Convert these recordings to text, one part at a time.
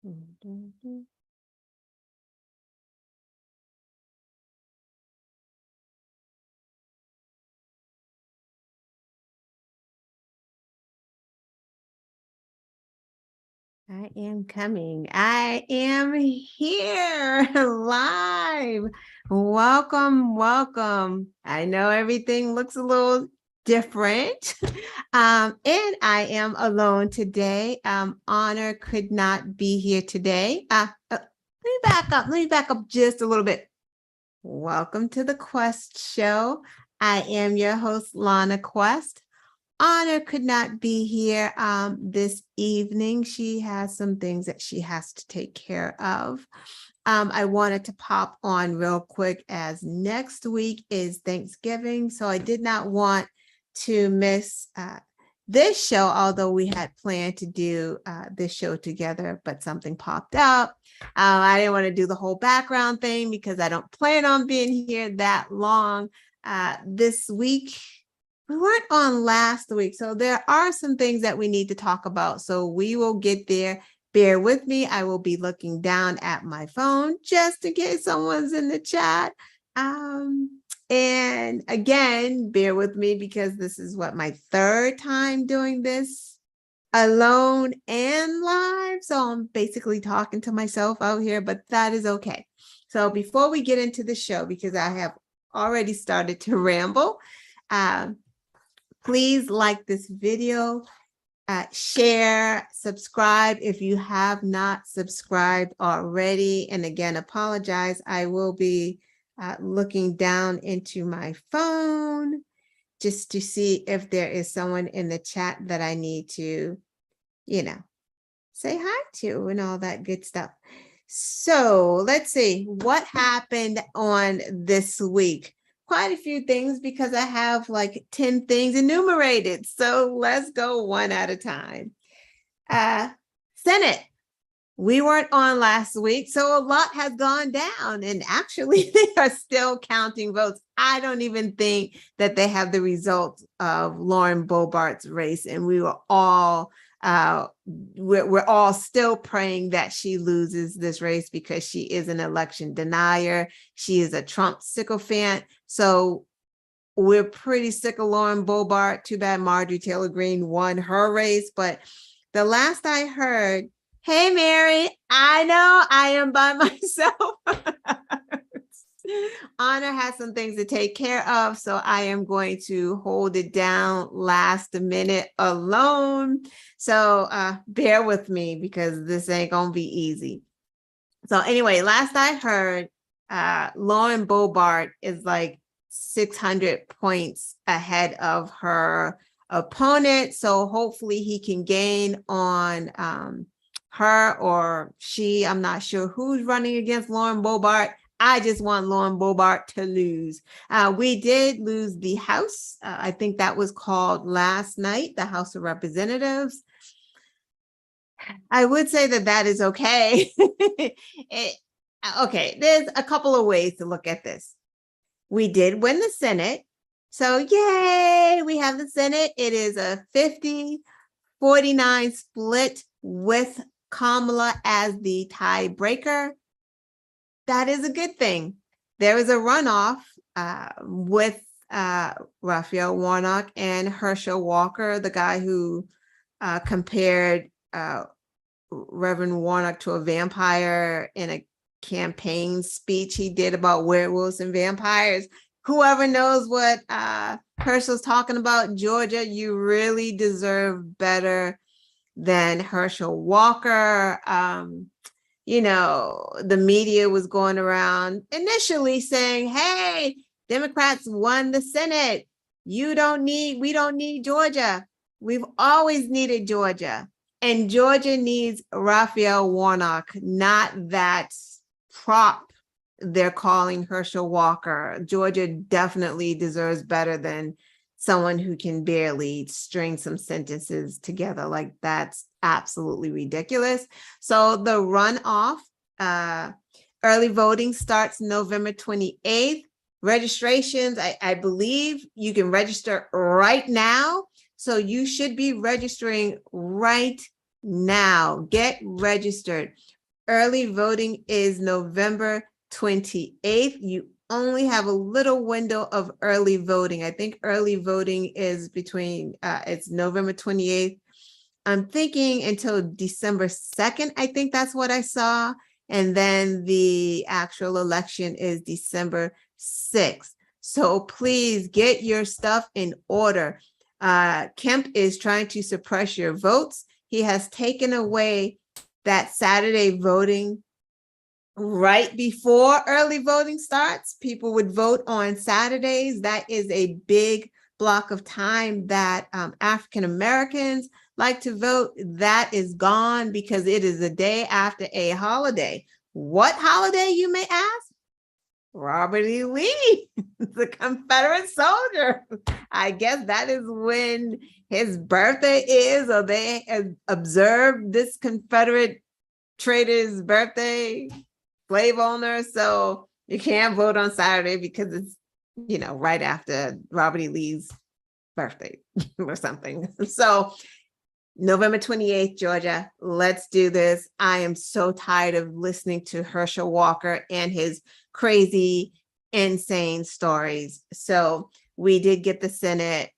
Mhm. I am coming. I am here live. Welcome, welcome. I know everything looks a little different. And I am alone today. Honor could not be here today. Let me back up. Let me back up just a little bit. Welcome to the Quest Show. I am your host, Lana Quest. Honor could not be here this evening. She has some things that she has to take care of. I wanted to pop on real quick as next week is Thanksgiving. So I did not want to miss this show, although we had planned to do this show together, but something popped up. I didn't want to do the whole background thing because I don't plan on being here that long this week. We weren't on last week, so there are some things that we need to talk about. So we will get there. Bear with me. I will be looking down at my phone just in case someone's in the chat. And again, bear with me because this is what my third time doing this alone and live. So I'm basically talking to myself out here, but that is okay. So before we get into the show, because I have already started to ramble, please like this video, share, subscribe if you have not subscribed already. And again, apologize. I will be looking down into my phone just to see if there is someone in the chat that I need to, say hi to and all that good stuff. So let's see what happened on this week. Quite a few things because I have like 10 things enumerated. So let's go one at a time. Senate. We weren't on last week, so a lot has gone down, and actually they are still counting votes. I don't even think that they have the results of Lauren Boebert's race, and we were all we're all still praying that she loses this race because she is an election denier. She is a Trump sycophant. So we're pretty sick of Lauren Boebert. Too bad Marjorie Taylor Greene won her race. But the last I heard, hey, Mary, I know I am by myself. Honor has some things to take care of, so I am going to hold it down last minute alone. So bear with me because this ain't gonna be easy. So anyway, last I heard, Lauren Boebert is like 600 points ahead of her opponent. So hopefully he can gain on her or she. I'm not sure who's running against Lauren Boebert. I just want Lauren Boebert to lose. We did lose the House. I think that was called last night, the House of Representatives. I would say that that is okay. Okay, there's a couple of ways to look at this. We did win the Senate. So yay, we have the Senate. It is a 50-49 split with Kamala as the tiebreaker. That is a good thing. There was a runoff with Raphael Warnock and Herschel Walker, the guy who compared Reverend Warnock to a vampire in a campaign speech he did about werewolves and vampires. Whoever knows what Herschel's talking about, Georgia, you really deserve better than Herschel Walker. The media was going around initially saying, hey, Democrats won the Senate. We don't need Georgia. We've always needed Georgia. And Georgia needs Raphael Warnock, not that prop they're calling Herschel Walker. Georgia definitely deserves better than someone who can barely string some sentences together. Like, that's absolutely ridiculous. So the runoff, early voting starts November 28th. Registrations, I believe you can register right now. So you should be registering right now. Get registered. Early voting is November 28th. You only have a little window of early voting. I think early voting is between, it's November 28th. I'm thinking until December 2nd. I think that's what I saw. And then the actual election is December 6th. So please get your stuff in order. Kemp is trying to suppress your votes. He has taken away that Saturday voting right before early voting starts. People would vote on Saturdays. That is a big block of time that African Americans like to vote. That is gone because it is the day after a holiday. What holiday, you may ask? Robert E. Lee, the Confederate soldier. I guess that is when his birthday is, or they observe this Confederate trader's birthday, slave owner. So you can't vote on Saturday because it's, right after Robert E. Lee's birthday or something. So November 28th, Georgia, let's do this. I am so tired of listening to Herschel Walker and his crazy, insane stories. So we did get the Senate.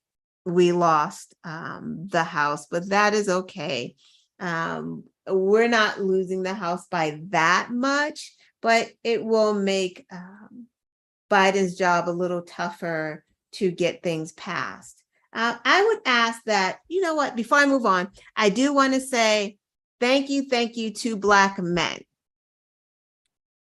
We lost the House, but that is okay. We're not losing the House by that much, but it will make Biden's job a little tougher to get things passed. I would ask that, before I move on, I do want to say thank you to Black men.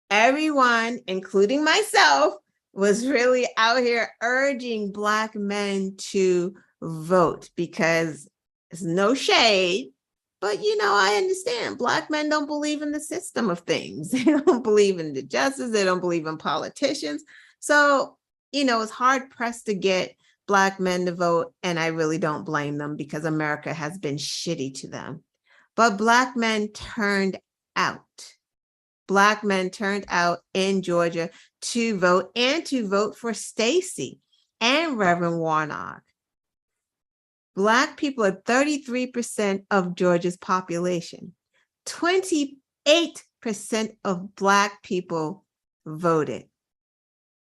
Everyone, including myself, was really out here urging Black men to vote because there's no shade, but I understand Black men don't believe in the system of things. They don't believe in the justice. They don't believe in politicians. So, it's hard pressed to get Black men to vote, and I really don't blame them because America has been shitty to them. But Black men turned out. Black men turned out in Georgia to vote and to vote for Stacey and Reverend Warnock. Black people are 33% of Georgia's population. 28% of Black people voted.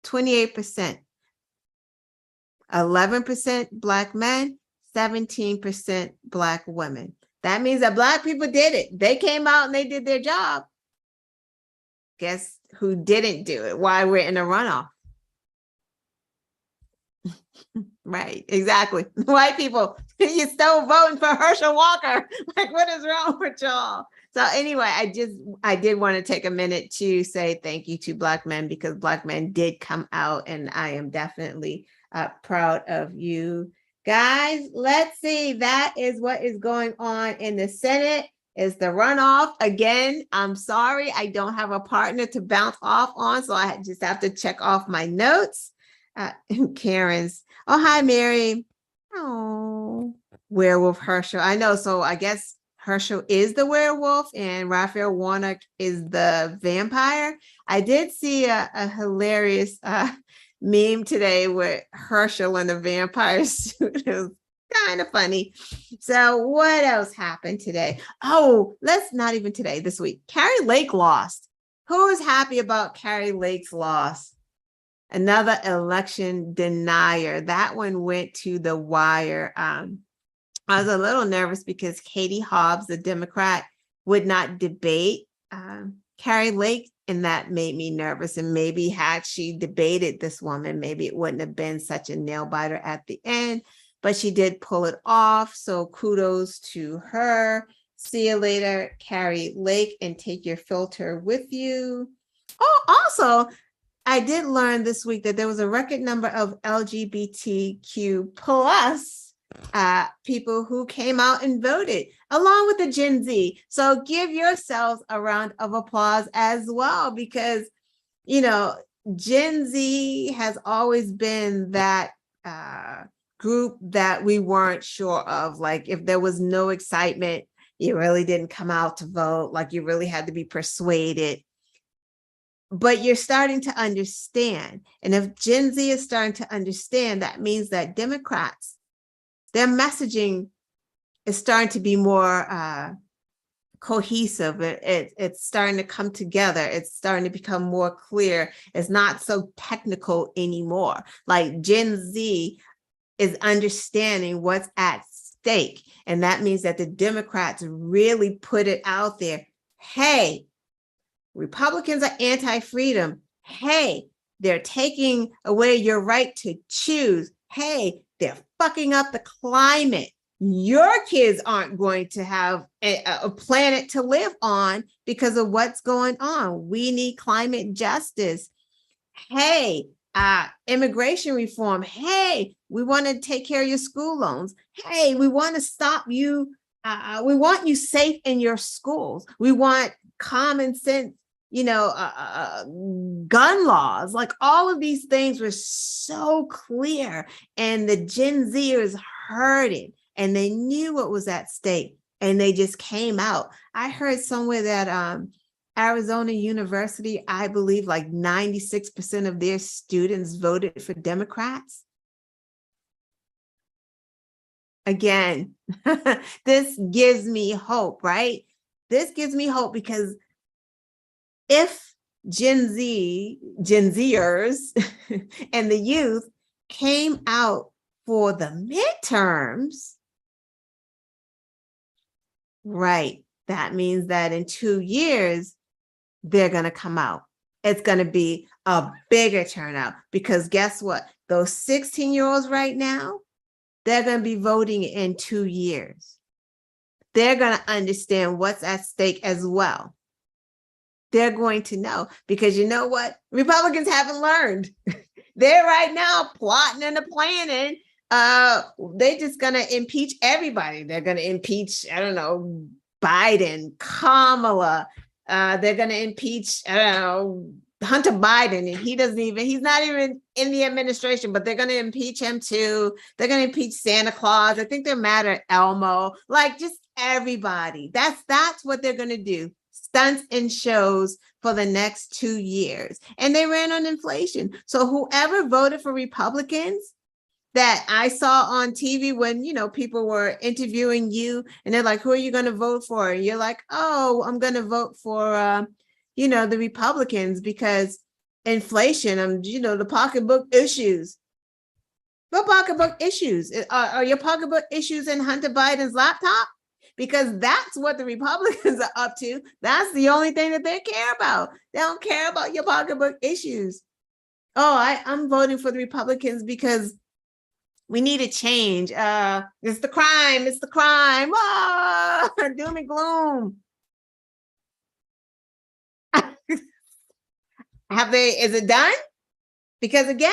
28%. 11% Black men, 17% Black women. That means that Black people did it. They came out and they did their job. Guess who didn't do it? Why we're in a runoff. Right, exactly. White people, you're still voting for Herschel Walker. Like, what is wrong with y'all? So anyway, I did want to take a minute to say thank you to Black men because Black men did come out, and I am definitely proud of you guys. Let's see. That is what is going on in the Senate. Is the runoff again. I'm sorry, I don't have a partner to bounce off on, so I just have to check off my notes. Karen's. Oh, hi, Mary. Oh, werewolf Herschel. I know. So I guess Herschel is the werewolf and Raphael Warnock is the vampire. I did see a hilarious meme today with Herschel in a vampire suit. It was kind of funny. So what else happened today? Oh, let's not even today, this week. Carrie Lake lost. Who is happy about Carrie Lake's loss? Another election denier. That one went to the wire. I was a little nervous because Katie Hobbs, the Democrat, would not debate Carrie Lake, and that made me nervous. And maybe had she debated this woman, maybe it wouldn't have been such a nail biter at the end, but she did pull it off. So kudos to her. See you later, Carrie Lake, and take your filter with you. Oh, also, I did learn this week that there was a record number of LGBTQ plus people who came out and voted, along with the Gen Z. So give yourselves a round of applause as well, because, Gen Z has always been that group that we weren't sure of. Like, if there was no excitement, you really didn't come out to vote, like you really had to be persuaded. But you're starting to understand. And if Gen Z is starting to understand, that means that Democrats, their messaging is starting to be more cohesive. It's starting to come together. It's starting to become more clear. It's not so technical anymore. Like Gen Z is understanding what's at stake. And that means that the Democrats really put it out there. Hey, Republicans are anti-freedom. Hey, they're taking away your right to choose. Hey, they're fucking up the climate. Your kids aren't going to have a planet to live on because of what's going on. We need climate justice. Hey, immigration reform. Hey, we want to take care of your school loans. Hey, we want to stop you. We want you safe in your schools. We want common sense, gun laws. Like all of these things were so clear, and the Gen Zers heard it, and they knew what was at stake, and they just came out. I heard somewhere that Arizona University, I believe like 96% of their students voted for Democrats. Again, this gives me hope, right? This gives me hope because if Gen Zers and the youth came out for the midterms, right, that means that in 2 years, they're going to come out. It's going to be a bigger turnout because guess what? Those 16-year-olds right now, they're going to be voting in 2 years. They're going to understand what's at stake as well. They're going to know because you know what? Republicans haven't learned. They're right now plotting and planning. They're just going to impeach everybody. They're going to impeach, I don't know, Biden, Kamala. They're going to impeach, I don't know, Hunter Biden, and he's not even in the administration, but they're going to impeach him too. They're going to impeach Santa Claus. I think they're mad at Elmo, like just everybody. That's what they're going to do. Stunts and shows for the next 2 years. And they ran on inflation. So whoever voted for Republicans that I saw on TV when, people were interviewing you and they're like, who are you going to vote for? And you're like, oh, I'm going to vote for, the Republicans because inflation, the pocketbook issues. What pocketbook issues? Are your pocketbook issues in Hunter Biden's laptop? Because that's what the Republicans are up to. That's the only thing that they care about. They don't care about your pocketbook issues. Oh, I'm voting for the Republicans because we need a change. It's the crime. It's the crime. Oh, doom and gloom. Is it done? Because again,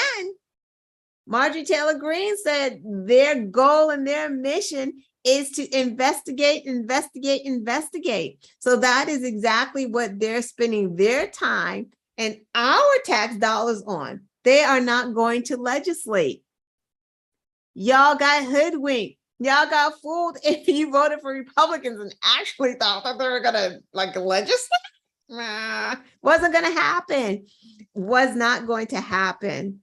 Marjorie Taylor Greene said their goal and their mission is to investigate. So that is exactly what they're spending their time and our tax dollars on. They are not going to legislate. Y'all got hoodwinked. Y'all got fooled if you voted for Republicans and actually thought that they were gonna legislate. Wasn't gonna happen. Was not going to happen.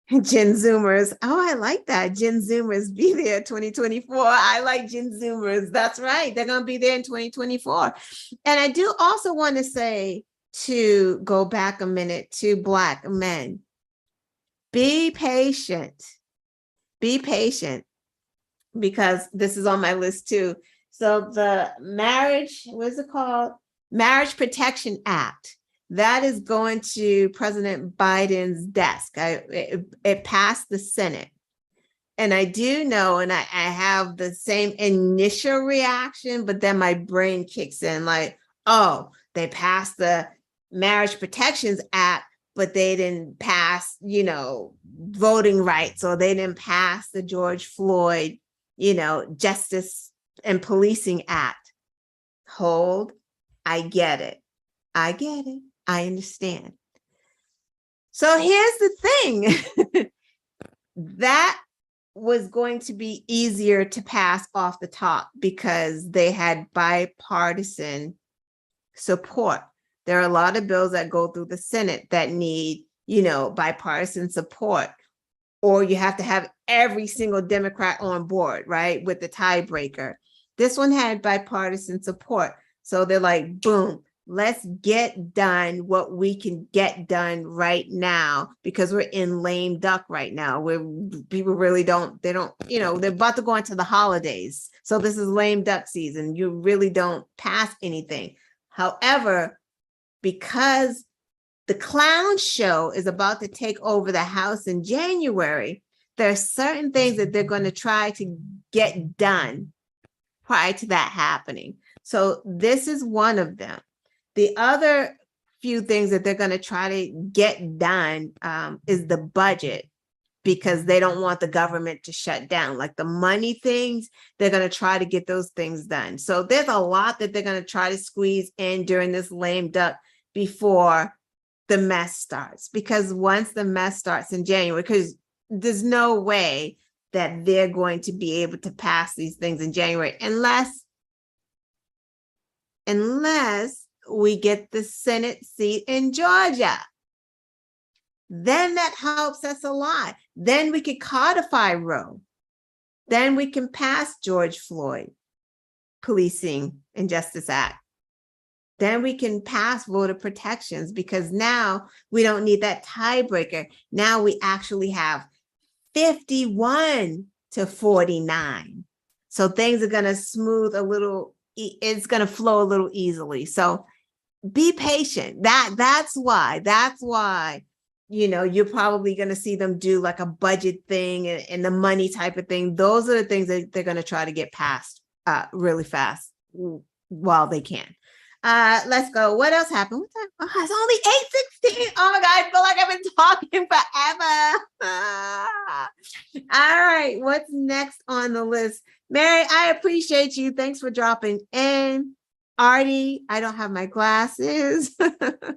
Gen Zoomers. Oh, I like that. Gen Zoomers be there 2024. I like Gen Zoomers. That's right. They're going to be there in 2024. And I do also want to say, to go back a minute, to Black men, be patient. Be patient because this is on my list too. So the what's it called? Marriage Protection Act. That is going to President Biden's desk. It passed the Senate. And I do know, and I have the same initial reaction, but then my brain kicks in like, oh, they passed the Marriage Protections Act, but they didn't pass, voting rights, or they didn't pass the George Floyd, Justice and Policing Act. Hold, I get it. I understand. So here's the thing. That was going to be easier to pass off the top because they had bipartisan support. There are a lot of bills that go through the Senate that need, bipartisan support, or you have to have every single Democrat on board, right, with the tiebreaker. This one had bipartisan support. So they're like, boom, let's get done what we can get done right now, because we're in lame duck right now, where people really they're about to go into the holidays. So this is lame duck season. You really don't pass anything. However, because the clown show is about to take over the House in January, there are certain things that they're going to try to get done prior to that happening. So this is one of them. The other few things that they're going to try to get done is the budget, because they don't want the government to shut down. Like the money things, they're going to try to get those things done. So there's a lot that they're going to try to squeeze in during this lame duck before the mess starts. Because once the mess starts in January, because there's no way that they're going to be able to pass these things in January unless we get the Senate seat in Georgia. Then that helps us a lot. Then we can codify Roe. Then we can pass George Floyd Policing and Justice Act. Then we can pass voter protections, because now we don't need that tiebreaker. Now we actually have 51 to 49. So things are going to smooth a little. It's going to flow a little easily. So be patient. That's why, you're probably going to see them do like a budget thing and the money type of thing. Those are the things that they're going to try to get passed really fast while they can. Let's go. What else happened? What time? Oh, it's only 8:16. Oh my God, I feel like I've been talking forever. All right, what's next on the list? Mary, I appreciate you. Thanks for dropping in. Artie, I don't have my glasses, but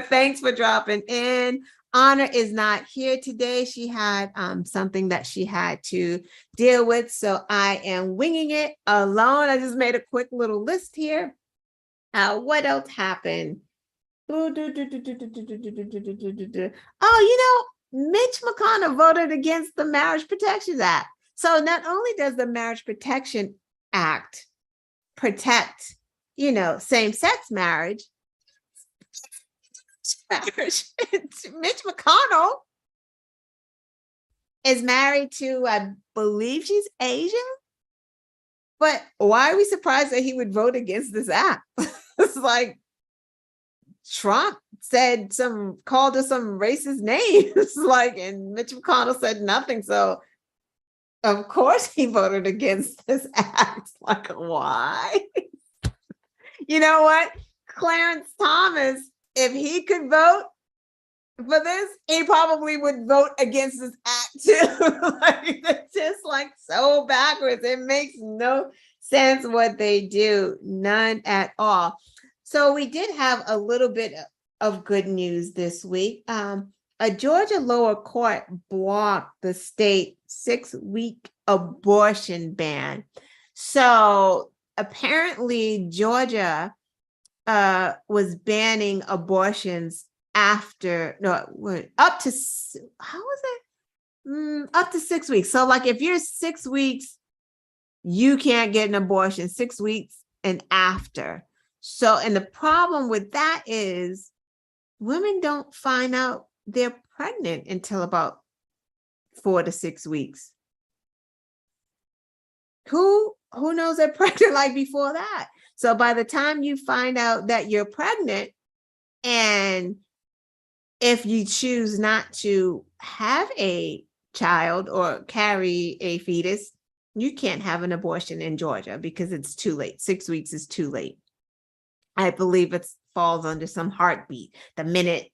thanks for dropping in. Honor is not here today. She had something that she had to deal with, so I am winging it alone. I just made a quick little list here. What else happened? Oh, Mitch McConnell voted against the Marriage Protections Act. So not only does the Marriage Protection Act protect, same-sex marriage, Mitch McConnell is married to, I believe she's Asian, but why are we surprised that he would vote against this act? It's like Trump called her some racist names, and Mitch McConnell said nothing. So of course he voted against this act. Like, why? You know what? Clarence Thomas, if he could vote for this, he probably would vote against this act too. It's just so backwards. It makes no sense what they do. None at all. So we did have a little bit of good news this week. A Georgia lower court blocked the state 6-week abortion ban. So apparently Georgia was banning abortions up to 6 weeks. So if you're 6 weeks, you can't get an abortion 6 weeks and after. So, and the problem with that is women don't find out they're pregnant until about 4 to 6 weeks. Who knows they're pregnant before that? So by the time you find out that you're pregnant, and if you choose not to have a child or carry a fetus, you can't have an abortion in Georgia because it's too late. 6 weeks is too late. I believe it falls under some heartbeat. The minute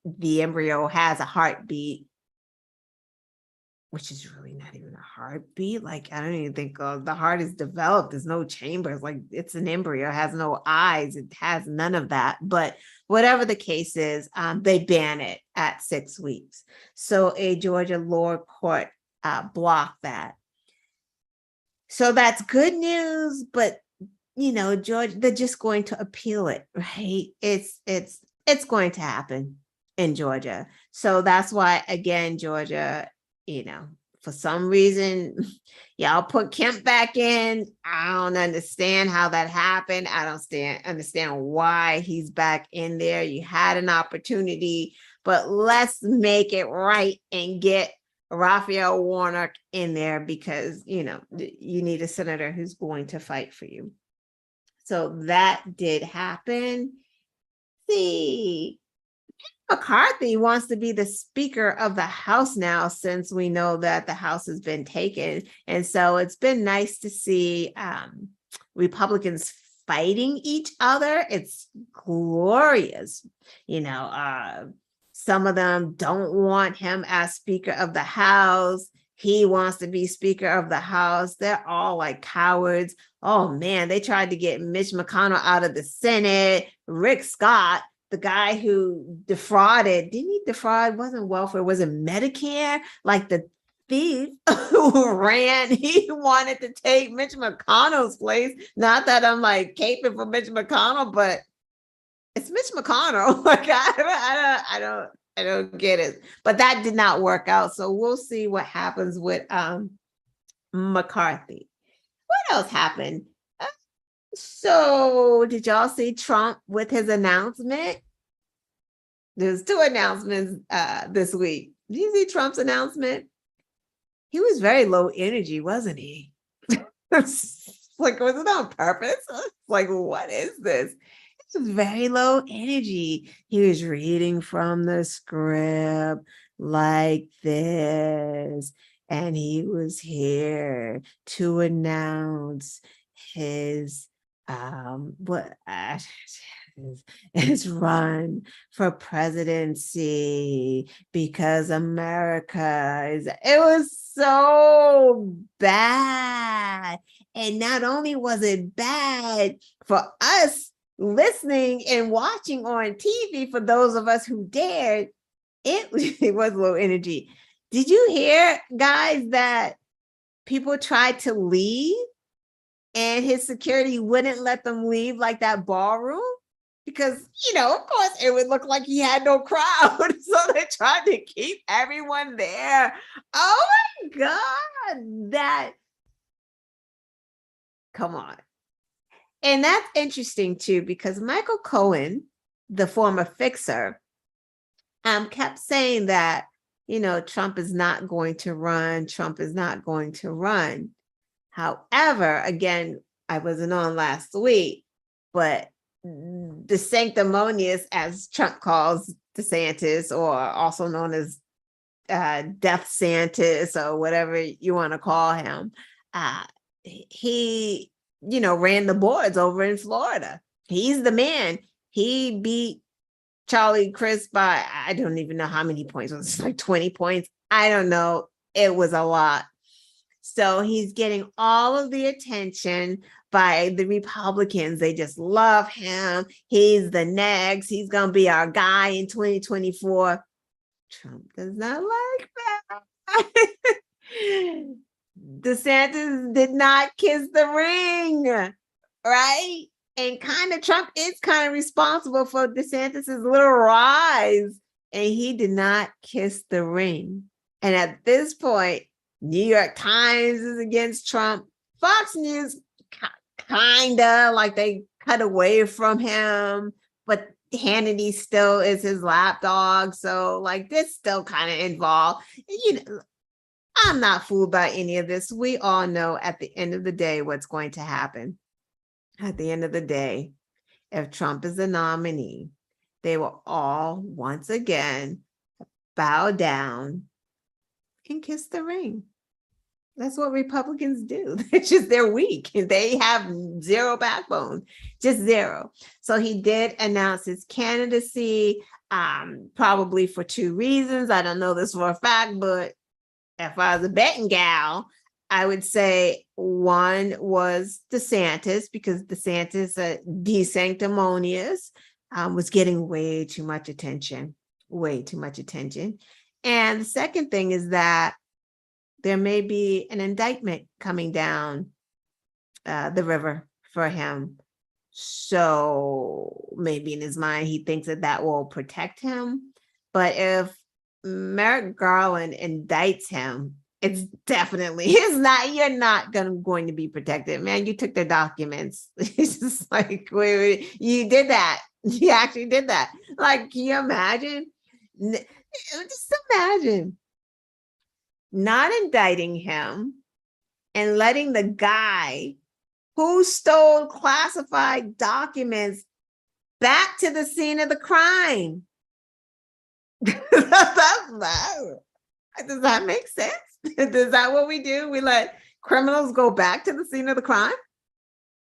the embryo has a heartbeat, which is really not even a heartbeat. I don't even think the heart is developed. There's no chambers. It's an embryo, it has no eyes. It has none of that. But whatever the case is, they ban it at 6 weeks. So a Georgia lower court blocked that. So that's good news, but Georgia, they're just going to appeal it, right? It's going to happen in Georgia. So that's why, again, Georgia, For some reason, y'all put Kemp back in. I don't understand how that happened. I don't understand why he's back in there. You had an opportunity, but let's make it right and get Raphael Warnock in there because, you need a senator who's going to fight for you. So that did happen. See, McCarthy wants to be the Speaker of the House now, since we know that the House has been taken. And so it's been nice to see Republicans fighting each other. It's glorious. Some of them don't want him as Speaker of the House. He wants to be Speaker of the House. They're all like cowards. Oh man, they tried to get Mitch McConnell out of the Senate. Rick Scott, the guy who defrauded, didn't he defraud? Wasn't welfare, was it Medicare? Like the thief who ran, he wanted to take Mitch McConnell's place. Not that I'm like caping for Mitch McConnell, but it's Mitch McConnell. Like I don't get it. But that did not work out. So we'll see what happens with McCarthy. What else happened? So did y'all see Trump with his announcement? There's 2 announcements this week. Did you see Trump's announcement? He was very low energy, wasn't he? Like, was it on purpose? Like, what is this? It was very low energy. He was reading from the script like this, and he was here to announce his his run for presidency because America is. It was so bad. And not only was it bad for us listening and watching on TV, for those of us who dared, it was low energy. Did you hear, guys, that people tried to leave and his security wouldn't let them leave, like that ballroom? Because, of course, it would look like he had no crowd. So they tried to keep everyone there. Oh my God, come on. And that's interesting too, because Michael Cohen, the former fixer, kept saying that, Trump is not going to run. Trump is not going to run. However, again, I wasn't on last week, but the sanctimonious, as Trump calls DeSantis, or also known as Death Santis, or whatever you want to call him, he, ran the boards over in Florida. He's the man. He beat Charlie Crist by, I don't even know how many points. It was like 20 points. I don't know. It was a lot. So he's getting all of the attention by the Republicans. They just love him. He's the next. He's going to be our guy in 2024. Trump does not like that. DeSantis did not kiss the ring, right? And Trump is kind of responsible for DeSantis's little rise. And he did not kiss the ring. And at this point, New York Times is against Trump. Fox News, kind of like they cut away from him, but Hannity still is his lapdog. So like they're still kind of involved. I'm not fooled by any of this. We all know at the end of the day what's going to happen. At the end of the day, if Trump is the nominee, they will all once again bow down and kiss the ring. That's what Republicans do. They're weak. They have zero backbone, just zero. So he did announce his candidacy, probably for 2 reasons. I don't know this for a fact, but if I was a betting gal, I would say one was DeSantis, because DeSantis, DeSanctimonious, was getting way too much attention. And the second thing is that there may be an indictment coming down the river for him. So maybe in his mind, he thinks that will protect him. But if Merrick Garland indicts him it's not, you're not going to be protected, man. You took their documents. It's just like, wait, you did that. You actually did that. Like, can you imagine? Just imagine not indicting him and letting the guy who stole classified documents back to the scene of the crime. Does that make sense? Is that what we do? We let criminals go back to the scene of the crime?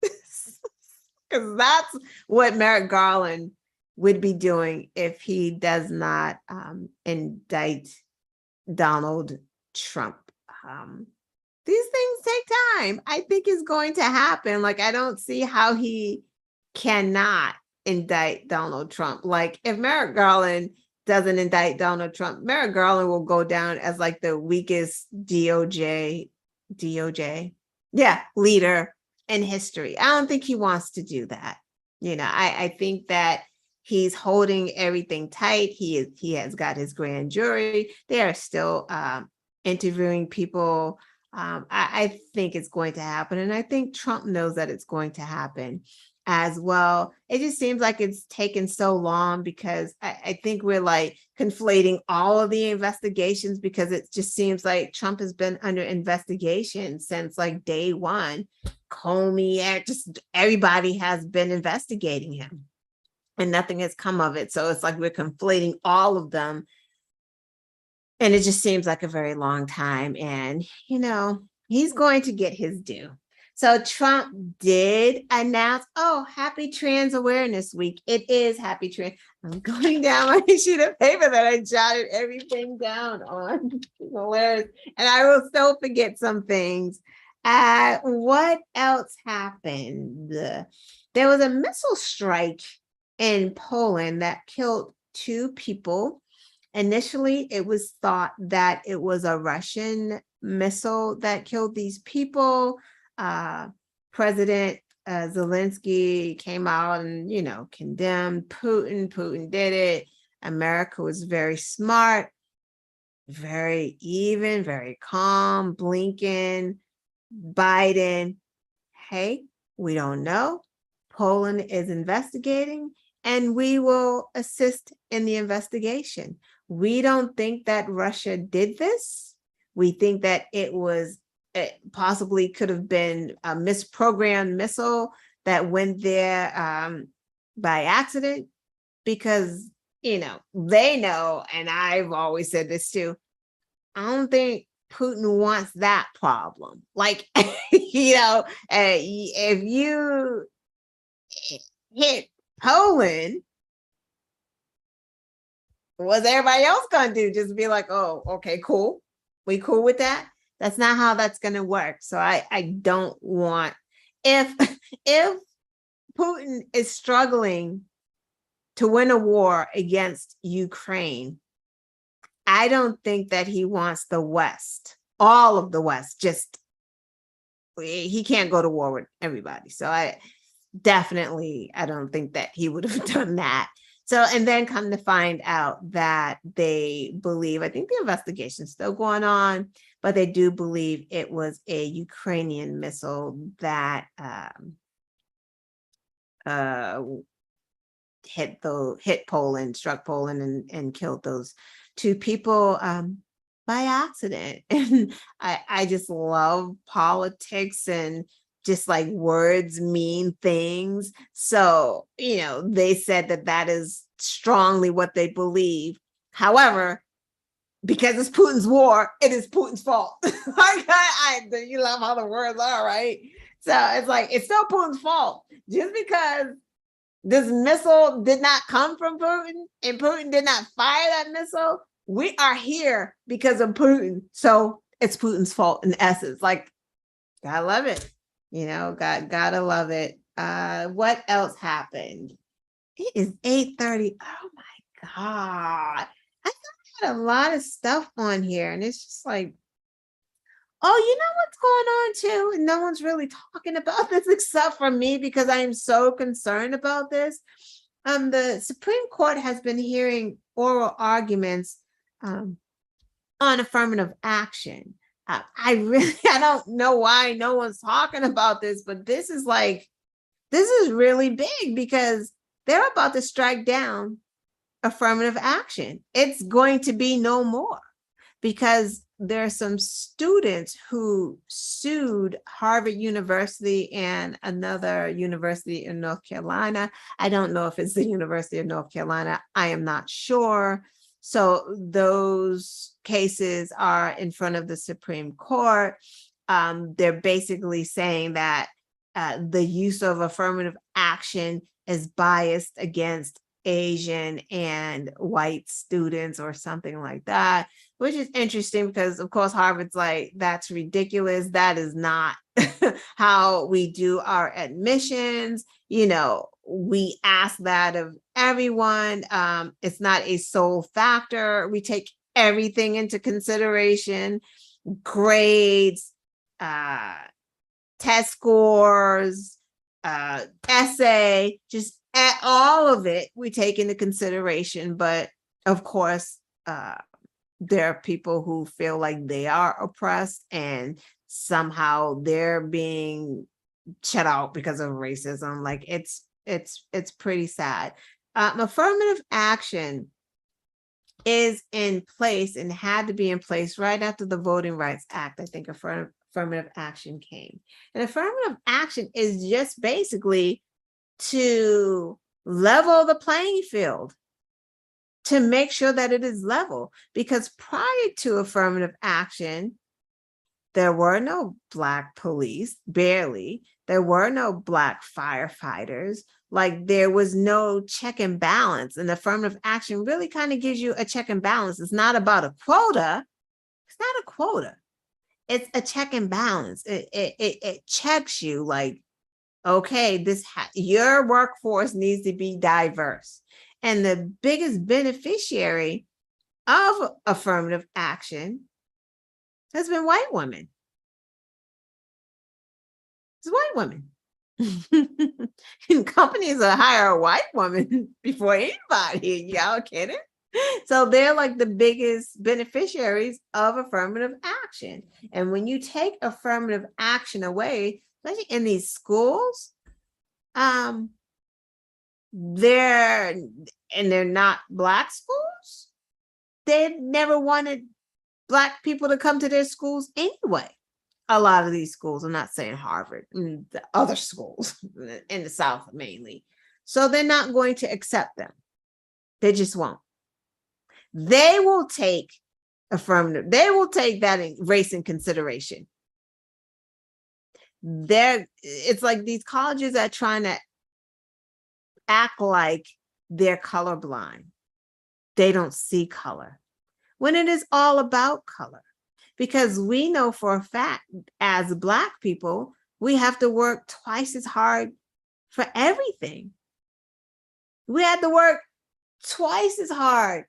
Because that's what Merrick Garland would be doing if he does not indict Donald Trump. These things take time. I think it's going to happen. Like, I don't see how he cannot indict Donald Trump. Like, if Merrick Garland doesn't indict Donald Trump, Merrick Garland will go down as like the weakest DOJ leader in history. I don't think he wants to do that. I think that he's holding everything tight. He has got his grand jury. They are still interviewing people. I think it's going to happen. And I think Trump knows that it's going to happen as well. It just seems like it's taken so long because I think we're like conflating all of the investigations, because it just seems like Trump has been under investigation since like day one. Comey, just everybody has been investigating him and nothing has come of it. So it's like we're conflating all of them. And it just seems like a very long time. And, he's going to get his due. So Trump did announce, happy Trans Awareness Week. It is happy trans. I'm going down my sheet of paper that I jotted everything down on. Hilarious. And I will still forget some things. What else happened? There was a missile strike in Poland that killed 2 people. Initially, it was thought that it was a Russian missile that killed these people. President Zelensky came out and, condemned Putin. Putin did it. America was very smart, very even, very calm. Blinken, Biden, hey, we don't know. Poland is investigating, and we will assist in the investigation. We don't think that Russia did this. We think that it possibly could have been a misprogrammed missile that went there by accident, because, they know, and I've always said this too, I don't think Putin wants that problem. Like, if you hit Poland, what's everybody else gonna do? Just be like, oh, okay, cool. We cool with that? That's not how that's gonna work. So I don't want, if Putin is struggling to win a war against Ukraine, I don't think that he wants the West, all of the West, he can't go to war with everybody. So I don't think that he would have done that. So, and then come to find out that they believe, I think the investigation's still going on, but they do believe it was a Ukrainian missile that hit Poland, struck Poland, and killed those 2 people by accident. And I just love politics, and just like words mean things. So, they said that is strongly what they believe. However, because it's Putin's war, it is Putin's fault. You love how the words are, right? So it's like, it's still Putin's fault. Just because this missile did not come from Putin and Putin did not fire that missile, we are here because of Putin. So it's Putin's fault in essence. Like, gotta love it. Gotta love it. What else happened? It is 8:30. Oh my God. I thought I had a lot of stuff on here, and it's just like, oh, you know what's going on too? And no one's really talking about this except for me, because I am so concerned about this. The Supreme Court has been hearing oral arguments on affirmative action. I really, I don't know why no one's talking about this, but this is really big because they're about to strike down affirmative action. It's going to be no more because there are some students who sued Harvard University and another university in North Carolina. I don't know if it's the University of North Carolina. I am not sure. So those cases are in front of the Supreme Court. They're basically saying that the use of affirmative action is biased against Asian and white students or something like that, which is interesting because, of course, Harvard's like, that's ridiculous. That is not how we do our admissions. We ask that of everyone. It's not a sole factor. We take everything into consideration, grades, test scores, essay, just at all of it we take into consideration. But of course, there are people who feel like they are oppressed and somehow they're being shut out because of racism. Like it's pretty sad. Affirmative action is in place and had to be in place right after the Voting Rights Act. I think affirmative action came. And affirmative action is just basically to level the playing field, to make sure that it is level. Because prior to affirmative action, there were no Black police, barely. There were no Black firefighters. Like there was no check and balance. And affirmative action really kind of gives you a check and balance. It's not about a quota. It's not a quota. It's a check and balance. It checks you like, okay, your workforce needs to be diverse. And the biggest beneficiary of affirmative action has been white women. It's white women. And companies will hire a white woman before anybody. Y'all kidding? So they're like the biggest beneficiaries of affirmative action. And when you take affirmative action away, especially in these schools, they're not Black schools. They never wanted Black people to come to their schools anyway. A lot of these schools, I'm not saying Harvard, the other schools in the South mainly. So they're not going to accept them. They just won't. They will take affirmative, they will take that race in consideration. It's like these colleges are trying to act like they're colorblind. They don't see color when it is all about color. Because we know for a fact, as Black people, we have to work twice as hard for everything. We had to work twice as hard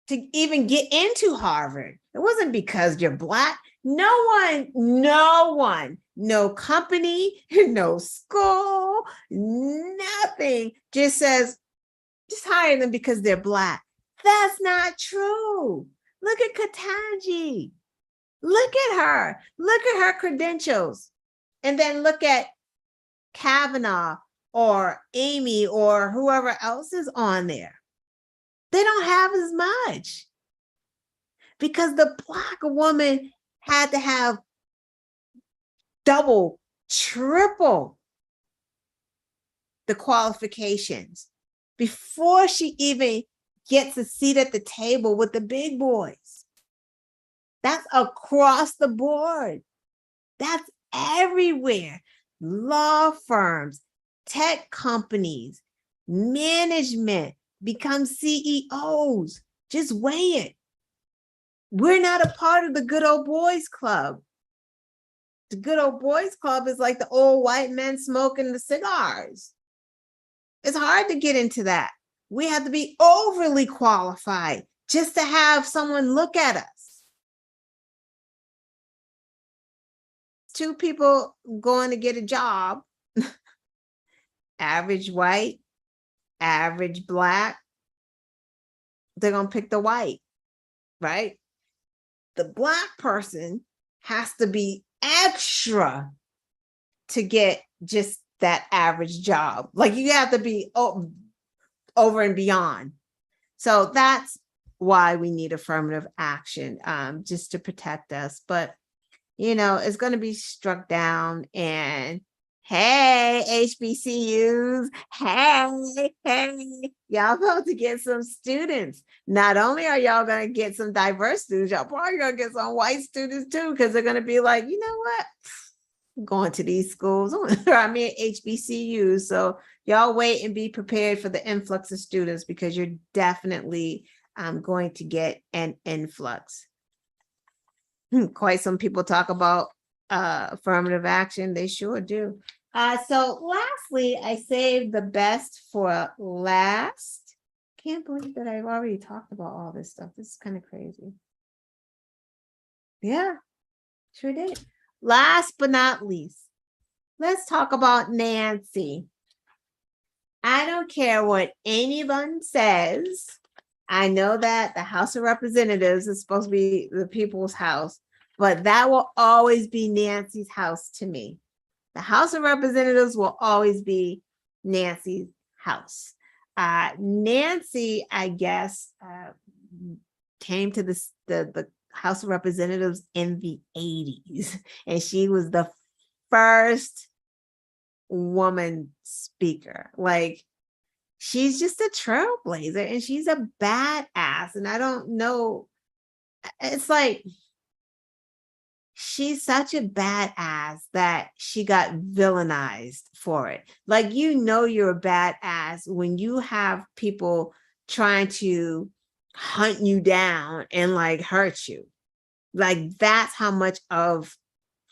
to even get into Harvard. It wasn't because you're Black. No one, no company, no school, nothing just says, just hire them because they're Black. That's not true. Look at Ketanji. Look at her credentials. And then look at Kavanaugh or Amy or whoever else is on there. They don't have as much because the Black woman had to have double, triple the qualifications before she even gets a seat at the table with the big boys. That's across the board. That's everywhere. Law firms, tech companies, management, become CEOs. Just weigh it. We're not a part of the good old boys club. The good old boys club is like the old white men smoking the cigars. It's hard to get into that. We have to be overly qualified just to have someone look at us. Two people going to get a job, average white, average Black, they're going to pick the white, right? The Black person has to be extra to get just that average job. Like you have to be over and beyond. So that's why we need affirmative action, just to protect us. But, it's going to be struck down. And hey, HBCUs, hey, y'all about to get some students. Not only are y'all going to get some diverse students, y'all probably going to get some white students too, because they're going to be like, you know what? Going to these schools. I mean, HBCUs. So y'all wait and be prepared for the influx of students, because you're definitely going to get an influx. Quite some people talk about affirmative action. They sure do. So lastly, I saved the best for last. Can't believe that I've already talked about all this stuff. This is kind of crazy. Yeah, sure did. Last but not least, let's talk about Nancy. I don't care what anyone says. I know that the House of Representatives is supposed to be the people's house, but that will always be Nancy's house to me. The House of Representatives will always be Nancy's house. Nancy, I guess, came to the House of Representatives in the 80s, and she was the first woman speaker. Like, she's just a trailblazer, and she's a badass. And I don't know, it's like she's such a badass that she got villainized for it. Like, you're a badass when you have people trying to hunt you down and like hurt you. Like, that's how much of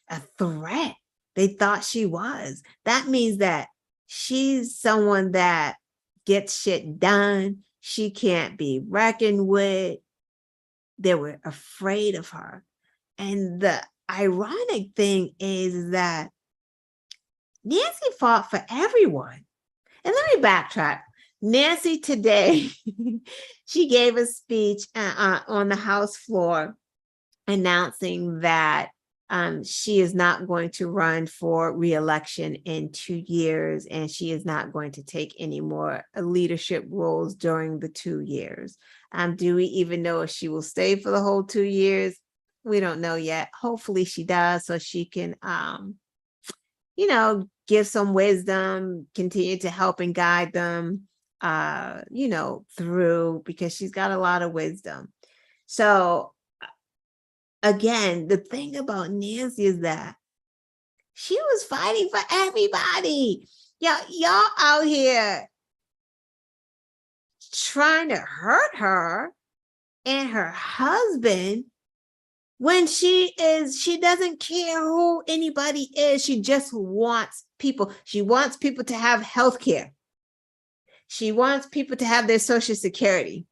a threat they thought she was. That means that she's someone that gets shit done. She can't be reckoned with. They were afraid of her. And the ironic thing is that Nancy fought for everyone. And let me backtrack. Nancy today, she gave a speech on the House floor announcing that she is not going to run for re-election in 2 years, and she is not going to take any more leadership roles during the 2 years. Do we even know if she will stay for the whole 2 years? We don't know yet. Hopefully she does, so she can, give some wisdom, continue to help and guide them, through, because she's got a lot of wisdom. So again, the thing about Nancy is that she was fighting for everybody. Y'all out here trying to hurt her and her husband when she doesn't care who anybody is. She just wants people. She wants people to have health care. She wants people to have their Social Security.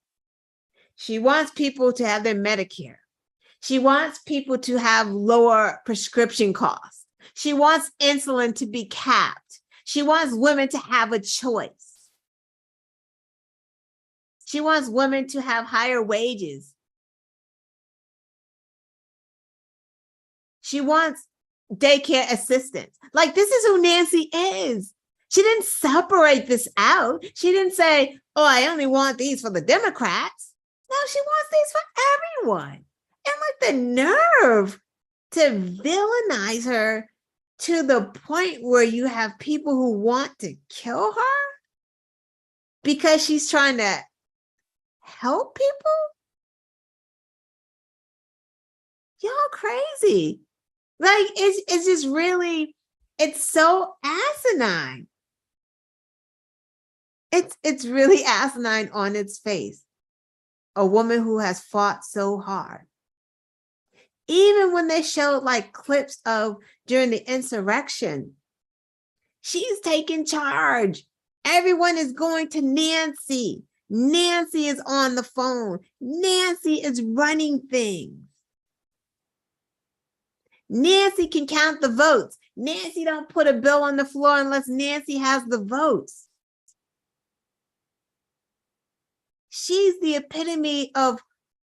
She wants people to have their Medicare. She wants people to have lower prescription costs. She wants insulin to be capped. She wants women to have a choice. She wants women to have higher wages. She wants daycare assistants. Like, this is who Nancy is. She didn't separate this out. She didn't say, oh, I only want these for the Democrats. No, she wants these for everyone. And like the nerve to villainize her to the point where you have people who want to kill her because she's trying to help people. Y'all crazy. Like, it's just really, it's so asinine. It's really asinine on its face. A woman who has fought so hard. Even when they showed like clips of during the insurrection, she's taking charge. Everyone is going to Nancy. Nancy is on the phone. Nancy is running things. Nancy can count the votes. Nancy don't put a bill on the floor unless Nancy has the votes. She's the epitome of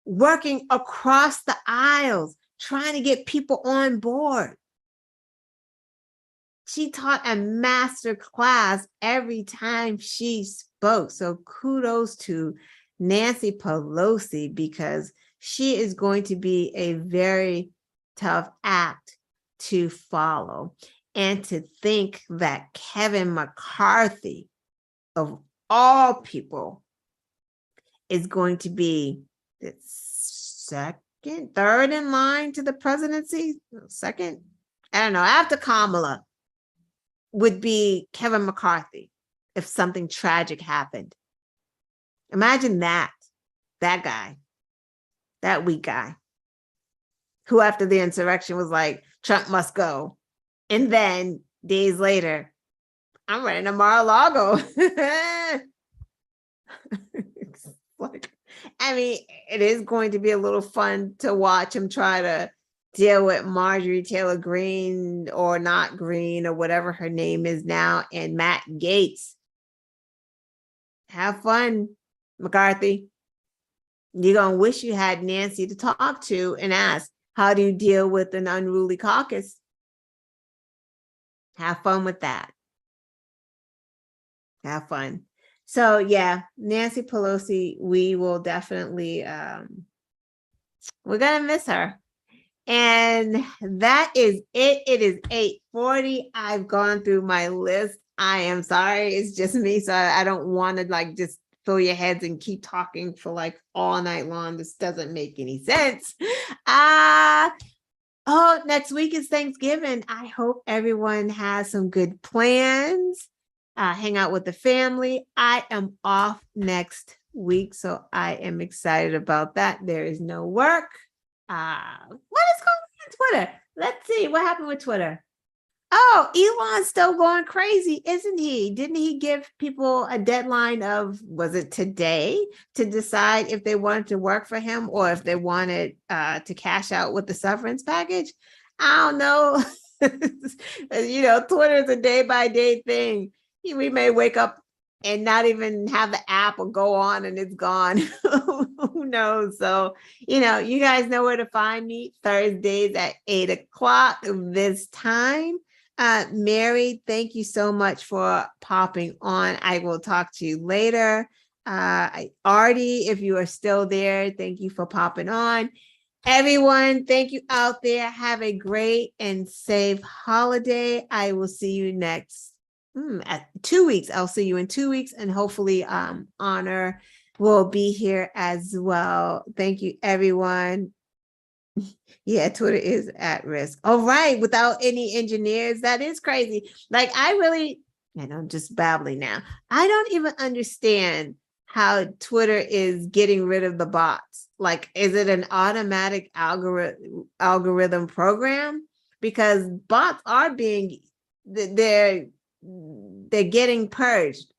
working across the aisles, trying to get people on board. She taught a master class every time she spoke. So kudos to Nancy Pelosi, because she is going to be a very tough act to follow. And to think that Kevin McCarthy, of all people, is going to be the third in line to the presidency, second, I don't know, after Kamala, would be Kevin McCarthy if something tragic happened. Imagine that guy, that weak guy, who after the insurrection was like, Trump must go. And then days later, I'm running to Mar-a-Lago. Like, I mean, it is going to be a little fun to watch him try to deal with Marjorie Taylor Greene, or not Greene, or whatever her name is now, and Matt Gaetz. Have fun, McCarthy. You're going to wish you had Nancy to talk to and ask, how do you deal with an unruly caucus? Have fun with that. Have fun. So yeah, Nancy Pelosi, we will definitely, we're going to miss her. And that is it. It is 8:40. I've gone through my list. I am sorry. It's just me. So I don't want to like just fill your heads and keep talking for like all night long. This doesn't make any sense. Oh, next week is Thanksgiving. I hope everyone has some good plans. Hang out with the family. I am off next week, so I am excited about that. There is no work. What is going on Twitter? Let's see what happened with Twitter. Oh, Elon's still going crazy, isn't he? Didn't he give people a deadline of, was it today, to decide if they wanted to work for him or if they wanted to cash out with the severance package? I don't know. Twitter is a day-by-day thing. We may wake up and not even have the app or go on and it's gone. Who knows? So, you guys know where to find me Thursdays at 8:00 this time. Mary, thank you so much for popping on. I will talk to you later. Artie, if you are still there, thank you for popping on. Everyone, thank you out there. Have a great and safe holiday. I will see you next at 2 weeks. I'll see you in 2 weeks, and hopefully Honor will be here as well. Thank you, everyone. Yeah, Twitter is at risk. All right, without any engineers, that is crazy. Like, I'm just babbling now. I don't even understand how Twitter is getting rid of the bots. Like, is it an automatic algorithm program? Because bots are they're getting purged.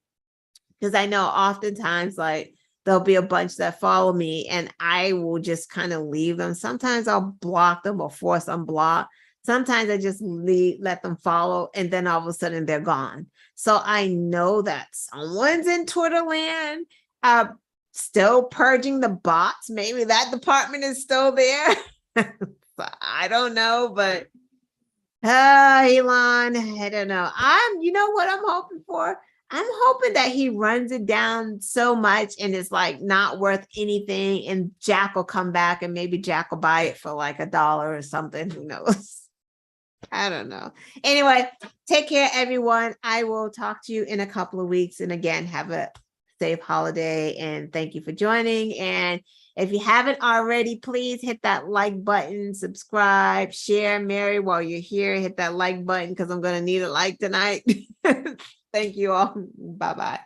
Because I know oftentimes, like, there'll be a bunch that follow me and I will just kind of leave them. Sometimes I'll block them or force unblock. Sometimes I just let them follow, and then all of a sudden they're gone. So I know that someone's in Twitter land still purging the bots. Maybe that department is still there. I don't know, but Elon, I don't know. You know what I'm hoping for? I'm hoping that he runs it down so much and it's like not worth anything, and Jack will come back and maybe Jack will buy it for like $1 or something. Who knows? I don't know. Anyway, take care, everyone. I will talk to you in a couple of weeks. And again, have a safe holiday, and thank you for joining. And if you haven't already, please hit that like button, subscribe, share. Mary, while you're here, hit that like button because I'm going to need a like tonight. Thank you all. Bye-bye.